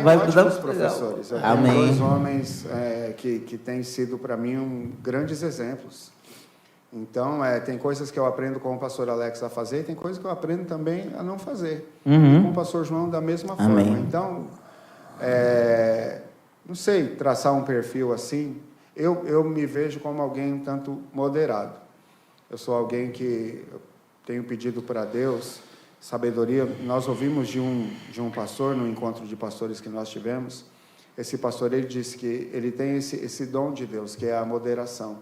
vai ótimos professores. Eu tenho Amém. dois homens que têm sido, para mim, grandes exemplos. Então, tem coisas que eu aprendo com o pastor Alex a fazer, e tem coisas que eu aprendo também a não fazer. Uhum. E com o pastor João da mesma Amém. forma. Então, não sei traçar um perfil assim. Eu me vejo como alguém um tanto moderado. Eu sou alguém que tenho pedido para Deus sabedoria. Nós ouvimos de um pastor, no encontro de pastores que nós tivemos, esse pastor, ele disse que ele tem esse dom de Deus, que é a moderação.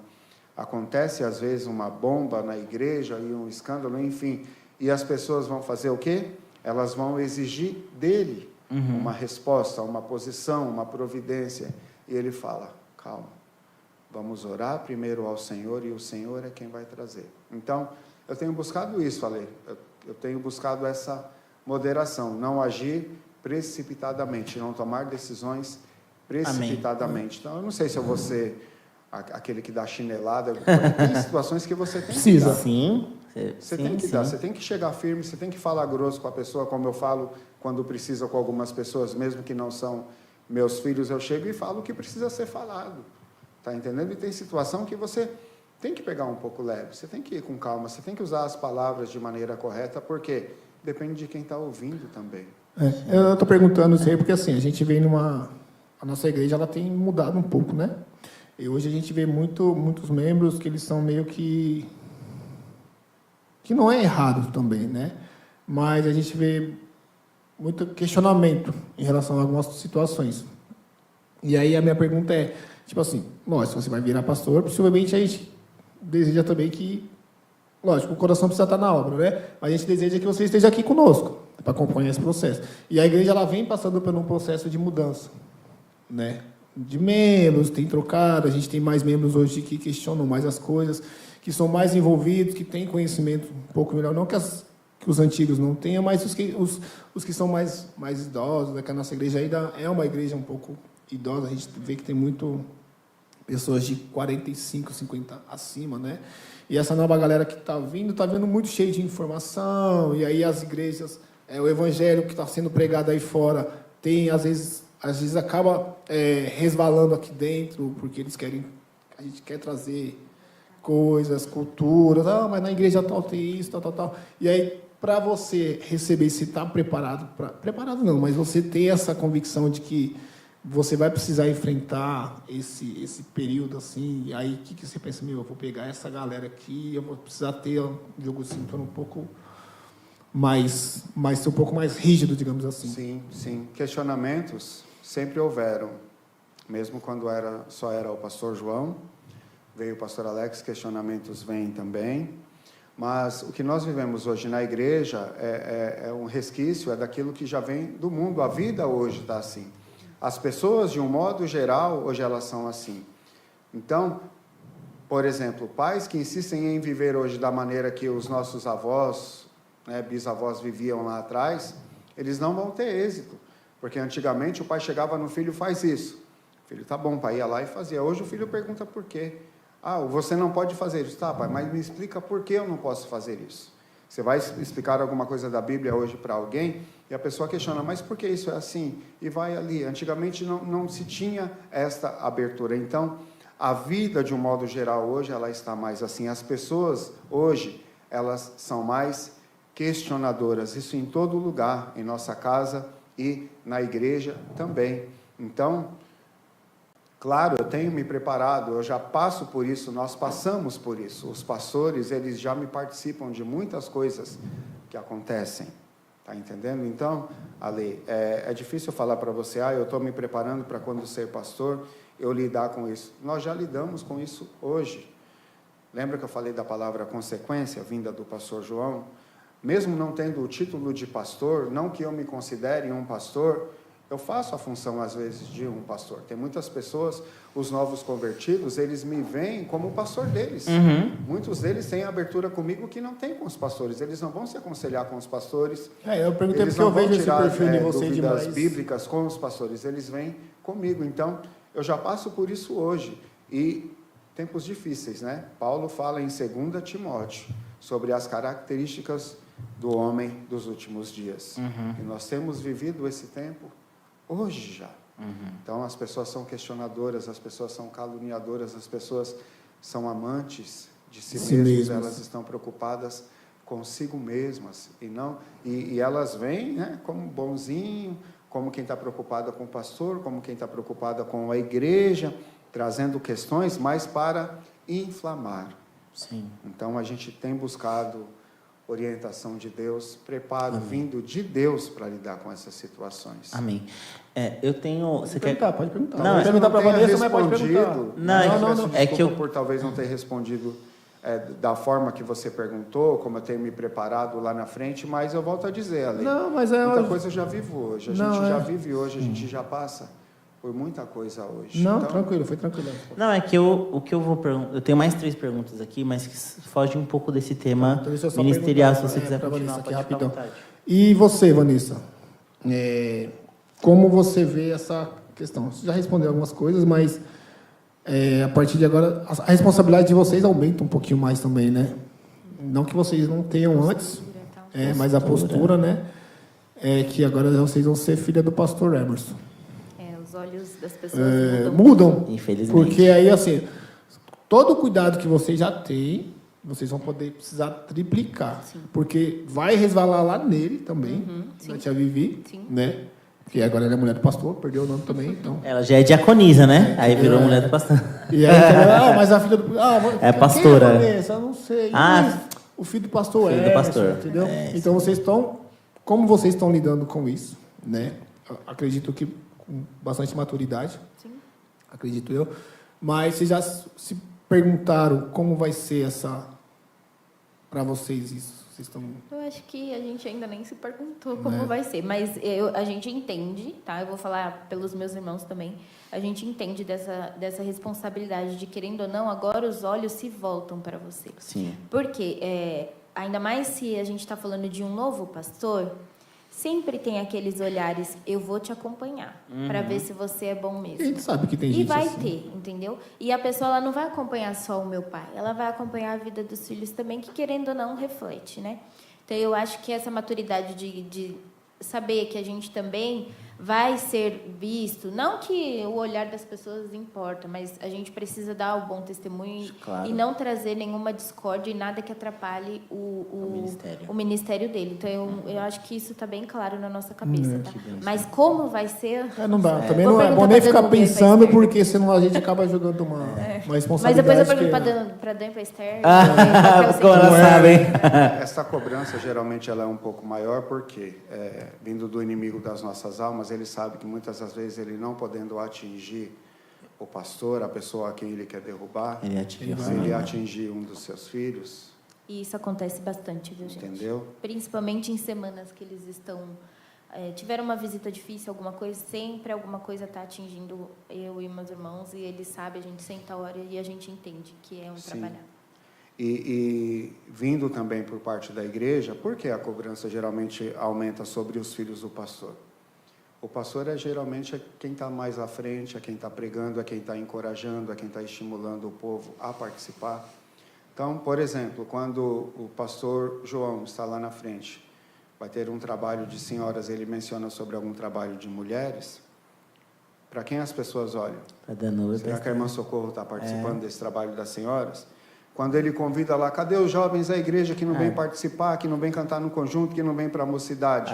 Acontece, às vezes, uma bomba na igreja e um escândalo, enfim, e as pessoas vão fazer o quê? Elas vão exigir dele uma resposta, uma posição, uma providência. E ele fala, calma, vamos orar primeiro ao Senhor e o Senhor é quem vai trazer. Então, eu tenho buscado isso, Ale. Eu tenho buscado essa moderação, não agir precipitadamente, não tomar decisões precipitadamente. Amém. Então, eu não sei se eu vou ser aquele que dá chinelada, tem situações que você tem que dar. Sim. Você tem que dar, você tem que chegar firme, você tem que falar grosso com a pessoa, como eu falo quando precisa com algumas pessoas, mesmo que não são meus filhos, eu chego e falo o que precisa ser falado, tá entendendo? E tem situação que você tem que pegar um pouco leve, você tem que ir com calma, você tem que usar as palavras de maneira correta, porque depende de quem está ouvindo também. Eu estou perguntando isso aí porque, assim, a gente vem a nossa igreja, ela tem mudado um pouco, né? E hoje a gente vê muitos membros que eles são meio que não é errado também, né? Mas a gente vê muito questionamento em relação a algumas situações. E aí a minha pergunta é, tipo assim, se você vai virar pastor, possivelmente a gente deseja também que, lógico, o coração precisa estar na obra, né? Mas a gente deseja que você esteja aqui conosco, para acompanhar esse processo. E a igreja, ela vem passando por um processo de mudança, né? De membros, tem trocado, a gente tem mais membros hoje que questionam mais as coisas, que são mais envolvidos, que têm conhecimento um pouco melhor, não que os antigos não tenham, mas os que são mais idosos, né? Que a nossa igreja ainda é uma igreja um pouco idosa, a gente vê que tem muito pessoas de 45, 50 acima, né? E essa nova galera que está vindo muito cheio de informação, e aí as igrejas, o evangelho que está sendo pregado aí fora, tem, às vezes acaba resvalando aqui dentro, porque a gente quer trazer coisas, culturas, mas na igreja tal tem isso, tal. E aí, para você receber, se está preparado, preparado não, mas você ter essa convicção de que você vai precisar enfrentar esse período assim, e aí o que você pensa, eu vou pegar essa galera aqui, eu vou precisar ter um jogo de cintura um pouco mais ser um pouco mais rígido, digamos assim. Sim. Questionamentos sempre houveram, mesmo quando só era o pastor João, veio o pastor Alex, questionamentos vêm também, mas o que nós vivemos hoje na igreja é um resquício, é daquilo que já vem do mundo, a vida hoje está assim. As pessoas, de um modo geral, hoje elas são assim. Então, por exemplo, pais que insistem em viver hoje da maneira que os nossos avós, bisavós viviam lá atrás, eles não vão ter êxito, porque antigamente o pai chegava no filho, faz isso. O filho, tá bom, pai, ia lá e fazia. Hoje o filho pergunta por quê. Você não pode fazer isso. Tá, pai, mas me explica por que eu não posso fazer isso. Você vai explicar alguma coisa da Bíblia hoje para alguém e a pessoa questiona, mas por que isso é assim? E vai ali. Antigamente não se tinha esta abertura. Então, a vida, de um modo geral, hoje, ela está mais assim. As pessoas, hoje, elas são mais questionadoras. Isso em todo lugar, em nossa casa e na igreja também. Então, claro, eu tenho me preparado, eu já passo por isso, nós passamos por isso. Os pastores, eles já me participam de muitas coisas que acontecem. Está entendendo? Então, Ale, é difícil falar para você, eu estou me preparando para quando ser pastor, eu lidar com isso. Nós já lidamos com isso hoje. Lembra que eu falei da palavra consequência, vinda do pastor João? Mesmo não tendo o título de pastor, não que eu me considere um pastor, eu faço a função, às vezes, de um pastor. Tem muitas pessoas, os novos convertidos, eles me veem como o pastor deles. Muitos deles têm abertura comigo que não tem com os pastores. Eles não vão se aconselhar com os pastores. Eu perguntei eles porque eu vejo tirar, esse perfil de você dúvidas demais. bíblicas com os pastores. Eles vêm comigo. Então, eu já passo por isso hoje. E tempos difíceis, né? Paulo fala em 2 Timóteo sobre as características do homem dos últimos dias. E nós temos vivido esse tempo Hoje já. Então, as pessoas são questionadoras, as pessoas são caluniadoras, as pessoas são amantes de si mesmas, elas estão preocupadas consigo mesmas, e elas vêm, né, como bonzinho, como quem está preocupada com o pastor, como quem está preocupada com a igreja, trazendo questões, mas para inflamar. Sim. Então, a gente tem buscado orientação de Deus, preparo vindo de Deus para lidar com essas situações. Amém. Eu tenho... Você quer? Pode perguntar. Não, pode perguntar para a Vanessa, mas pode perguntar. Não. É que eu... por talvez não ter respondido da forma que você perguntou, como eu tenho me preparado lá na frente, mas eu volto a dizer, Ale, muita coisa eu já vivo hoje, a gente já vive hoje, a gente já passa por muita coisa hoje. Não, então, tranquilo, foi tranquilo. Não, é que o que eu vou perguntar... Eu tenho mais 3 perguntas aqui, mas que fogem um pouco desse tema ministerial, se você quiser continuar, Vanessa, pode aqui, ficar à rapidão. vontade. E você, Vanessa? Como você vê essa questão? Você já respondeu algumas coisas, mas a partir de agora, a responsabilidade de vocês aumenta um pouquinho mais também, né? Não que vocês não tenham antes, mas a postura, né? Que agora vocês vão ser filha do pastor Emerson. Os olhos das pessoas mudam. Infelizmente. Porque aí, assim, todo o cuidado que vocês já têm, vocês vão poder precisar triplicar. Sim. Porque vai resvalar lá nele também, da tia Vivi, né? Porque agora ela é mulher do pastor, perdeu o nome também, então... Ela já é diaconisa, né? Aí virou mulher do pastor. E aí, mas a filha do... é pastora. Quem é Vanessa? Eu não sei. O filho do pastor filho do pastor. Entendeu? Então, vocês estão... Como vocês estão lidando com isso, né? Acredito que com bastante maturidade. Sim. Acredito eu. Mas vocês já se perguntaram como vai ser para vocês isso? Vocês estão... Eu acho que a gente ainda nem se perguntou como vai ser, mas a gente entende, tá? Eu vou falar pelos meus irmãos também. A gente entende dessa responsabilidade de, querendo ou não, agora os olhos se voltam para você. Sim. Porque, ainda mais se a gente está falando de um novo pastor, sempre tem aqueles olhares, eu vou te acompanhar, para ver se você é bom mesmo. A gente sabe que tem gente E vai assim. ter, entendeu? E a pessoa, ela não vai acompanhar só o meu pai, ela vai acompanhar a vida dos filhos também, que, querendo ou não, reflete, né? Então, eu acho que essa maturidade de saber que a gente também vai ser visto, não que o olhar das pessoas importa, mas a gente precisa dar o bom testemunho, claro, e não trazer nenhuma discórdia e nada que atrapalhe o ministério dele. Então, eu acho que isso está bem claro na nossa cabeça, tá? Mas como vai ser... não dá. Também não é bom nem ficar pensando, porque senão a gente acaba jogando uma responsabilidade. Mas depois eu pergunto para Dan e para Esther. Como elas sabem. Essa cobrança, geralmente, ela é um pouco maior, porque, vindo do inimigo das nossas almas, ele sabe que muitas das vezes ele não podendo atingir o pastor, a pessoa a quem ele quer derrubar, se ele atingir um dos seus filhos... E isso acontece bastante, viu, gente? Entendeu? Principalmente em semanas que eles estão... tiveram uma visita difícil, alguma coisa, sempre alguma coisa está atingindo eu e meus irmãos, e eles sabem, a gente senta a hora e a gente entende que é um trabalhar. E vindo também por parte da igreja, por que a cobrança geralmente aumenta sobre os filhos do pastor? O pastor geralmente quem está mais à frente, é quem está pregando, é quem está encorajando, é quem está estimulando o povo a participar. Então, por exemplo, quando o pastor João está lá na frente, vai ter um trabalho de senhoras, ele menciona sobre algum trabalho de mulheres, para quem as pessoas olham? Será que a irmã Socorro está participando desse trabalho das senhoras? Quando ele convida lá, cadê os jovens da igreja que não vêm participar, que não vêm cantar no conjunto, que não vêm para a mocidade?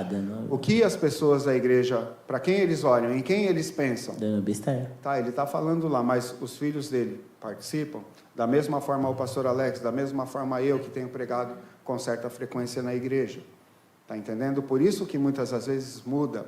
O que as pessoas da igreja, para quem eles olham, em quem eles pensam? Tá, ele está falando lá, mas os filhos dele participam? Da mesma forma o pastor Alex, da mesma forma eu, que tenho pregado com certa frequência na igreja. Está entendendo? Por isso que muitas das vezes muda.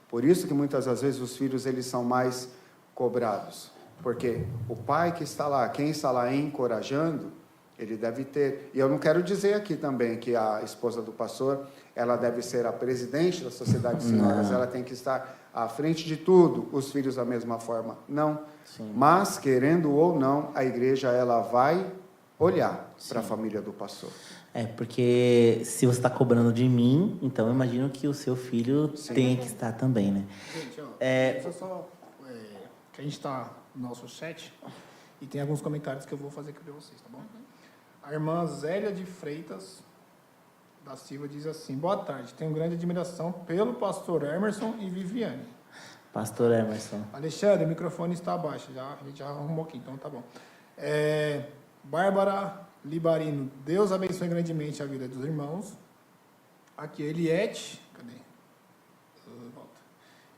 Por isso que muitas das vezes os filhos eles são mais cobrados. Porque o pai que está lá, quem está lá encorajando, ele deve ter... E eu não quero dizer aqui também que a esposa do pastor, ela deve ser a presidente da Sociedade de Senhoras, ela tem que estar à frente de tudo, os filhos da mesma forma. Não. Sim. Mas, querendo ou não, a igreja ela vai olhar para a família do pastor. Porque se você está cobrando de mim, então eu imagino que o seu filho tem que estar também, né? Gente, deixa eu só... que a gente está no nosso chat e tem alguns comentários que eu vou fazer aqui para vocês, tá bom? A irmã Zélia de Freitas da Silva diz assim: boa tarde, tenho grande admiração pelo pastor Emerson e Viviane. Pastor Emerson. Alexandre, o microfone está abaixo, a gente já arrumou aqui, então tá bom. Bárbara Libarino, Deus abençoe grandemente a vida dos irmãos. Aqui, Eliette, cadê? Volta.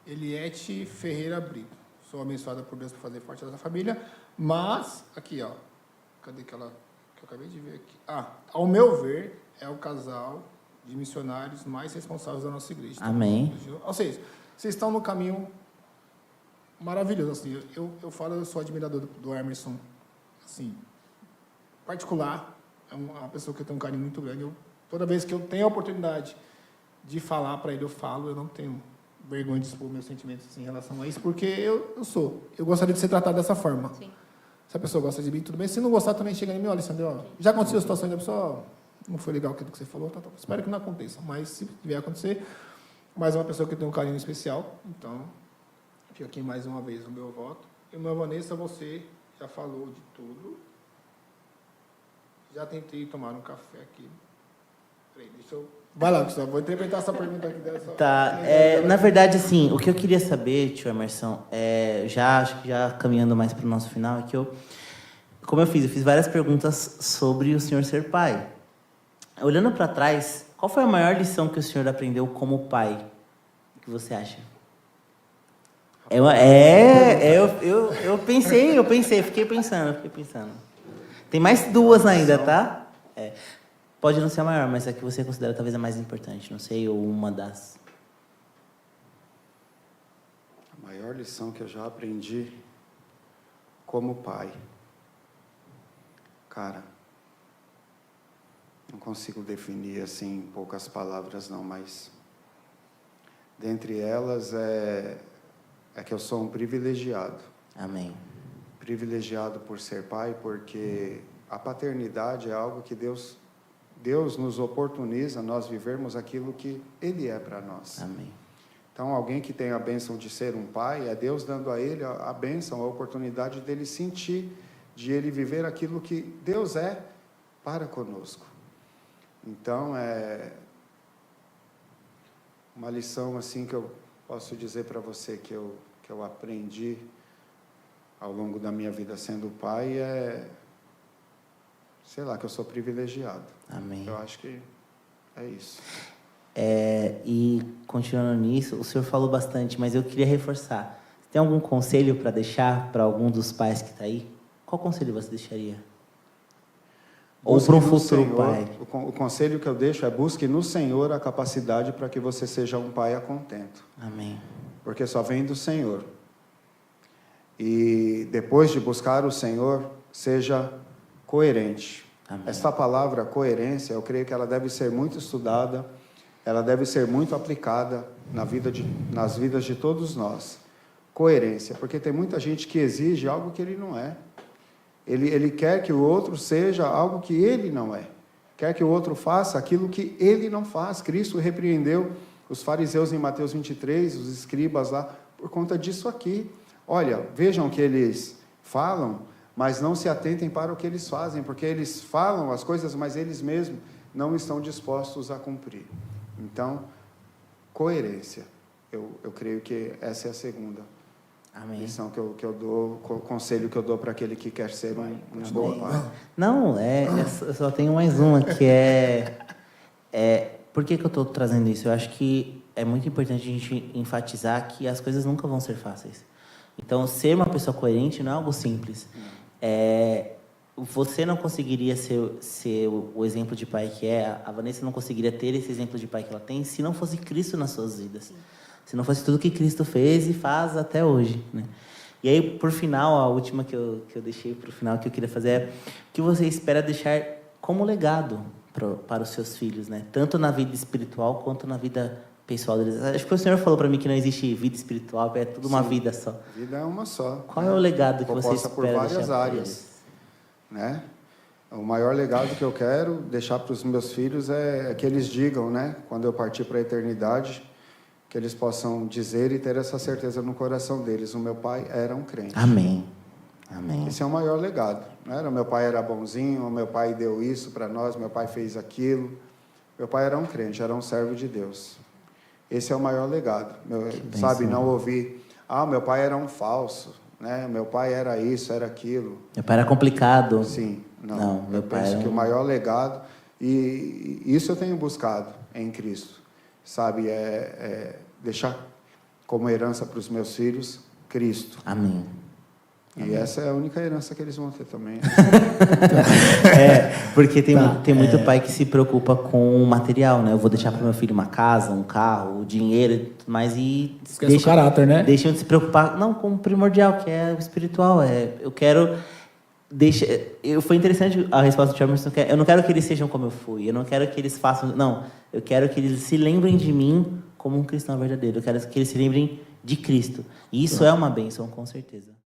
Eliette Ferreira Brito. Sou abençoada por Deus por fazer parte dessa família, mas, aqui, ó, cadê aquela que eu acabei de ver aqui? Ao meu ver, é o casal de missionários mais responsáveis da nossa igreja. Amém. Ou seja, vocês estão no caminho maravilhoso, assim, eu falo, eu sou admirador do Emerson, assim, particular, é uma pessoa que eu tenho um carinho muito grande, toda vez que eu tenho a oportunidade de falar para ele, eu falo, eu não tenho vergonha de expor meus sentimentos assim, em relação a isso, porque eu gostaria de ser tratado dessa forma. Sim. Se a pessoa gosta de mim, tudo bem, se não gostar, também chega em mim, olha, Alessandro, ó, já aconteceu situações da pessoa, não foi legal aquilo que você falou, tá, espero que não aconteça, mas se vier a acontecer, mais uma pessoa que tem um carinho especial, então... Fica aqui mais uma vez o meu voto. Irmã Vanessa, você já falou de tudo. Já tentei tomar um café aqui. Peraí, deixa eu... Vai lá, Gustavo, vou interpretar essa pergunta aqui dessa. Tá, na verdade, assim, o que eu queria saber, tio Emerson, já caminhando mais para o nosso final, é que como eu fiz várias perguntas sobre o senhor ser pai. Olhando para trás, qual foi a maior lição que o senhor aprendeu como pai? O que você acha? Eu pensei, fiquei pensando. Tem mais duas ainda, tá? Pode não ser a maior, mas a que você considera talvez a mais importante, não sei, ou uma das. A maior lição que eu já aprendi como pai. Cara, não consigo definir assim em poucas palavras não, mas dentre elas é que eu sou um privilegiado. Amém. Privilegiado por ser pai, porque a paternidade é algo que Deus nos oportuniza nós vivermos aquilo que Ele é para nós. Amém. Então, alguém que tem a bênção de ser um pai, é Deus dando a ele a bênção, a oportunidade dele sentir, de ele viver aquilo que Deus é para conosco. Então, é uma lição assim que eu posso dizer para você que eu aprendi ao longo da minha vida sendo pai sei lá, que eu sou privilegiado. Amém. Eu acho que é isso. E continuando nisso, o senhor falou bastante, mas eu queria reforçar. Tem algum conselho para deixar para algum dos pais que está aí? Qual conselho você deixaria? Ou para um futuro pai? O conselho que eu deixo é: busque no Senhor a capacidade para que você seja um pai a contento. Amém. Porque só vem do Senhor. E depois de buscar o Senhor, seja coerente. Amém. Esta palavra coerência, eu creio que ela deve ser muito estudada, ela deve ser muito aplicada nas vidas de todos nós. Coerência, porque tem muita gente que exige algo que ele não é. Ele quer que o outro seja algo que ele não é. Quer que o outro faça aquilo que ele não faz. Cristo repreendeu os fariseus em Mateus 23, os escribas lá, por conta disso aqui. Olha, vejam o que eles falam, mas não se atentem para o que eles fazem, porque eles falam as coisas, mas eles mesmos não estão dispostos a cumprir. Então, coerência. Eu creio que essa é a segunda. Amém. Lição que eu dou, conselho que eu dou para aquele que quer ser um bom pai. Não, eu só tenho mais uma, que por que eu estou trazendo isso? Eu acho que é muito importante a gente enfatizar que as coisas nunca vão ser fáceis. Então, ser uma pessoa coerente não é algo simples. Você não conseguiria ser o exemplo de pai que é, a Vanessa não conseguiria ter esse exemplo de pai que ela tem se não fosse Cristo nas suas vidas. Sim. Se não fosse tudo que Cristo fez e faz até hoje, né? E aí, por final, a última que eu deixei para o final, que eu queria fazer é: o que você espera deixar como legado para os seus filhos, né? Tanto na vida espiritual quanto na vida pessoal deles. Acho que o senhor falou para mim que não existe vida espiritual, é tudo uma vida só. A vida é uma só. Qual é o legado que você espera por várias deixar áreas, né? O maior legado que eu quero deixar para os meus filhos é que eles digam, né? Quando eu partir para a eternidade, que eles possam dizer e ter essa certeza no coração deles: o meu pai era um crente. Amém. Amém. Esse é o maior legado. Não era o meu pai era bonzinho, o meu pai deu isso para nós, meu pai fez aquilo. Meu pai era um crente, era um servo de Deus. Esse é o maior legado. Sabe, não ouvir meu pai era um falso, né? Meu pai era isso, era aquilo. Meu pai era complicado. Sim, Não, meu eu pai penso era que o maior legado, e isso eu tenho buscado em Cristo, sabe? Deixar como herança para os meus filhos Cristo. Amém. E essa é a única herança que eles vão ter também. Porque tem muito pai que se preocupa com o material, né? Eu vou deixar para meu filho uma casa, um carro, o dinheiro e tudo mais, e Esquece o caráter, né? deixam de se preocupar, não, com o primordial, que é o espiritual. Eu quero... Foi interessante a resposta do Emerson, eu não quero que eles sejam como eu fui, eu não quero que eles façam... Não, eu quero que eles se lembrem de mim como um cristão verdadeiro, eu quero que eles se lembrem de Cristo. E isso é uma bênção, com certeza.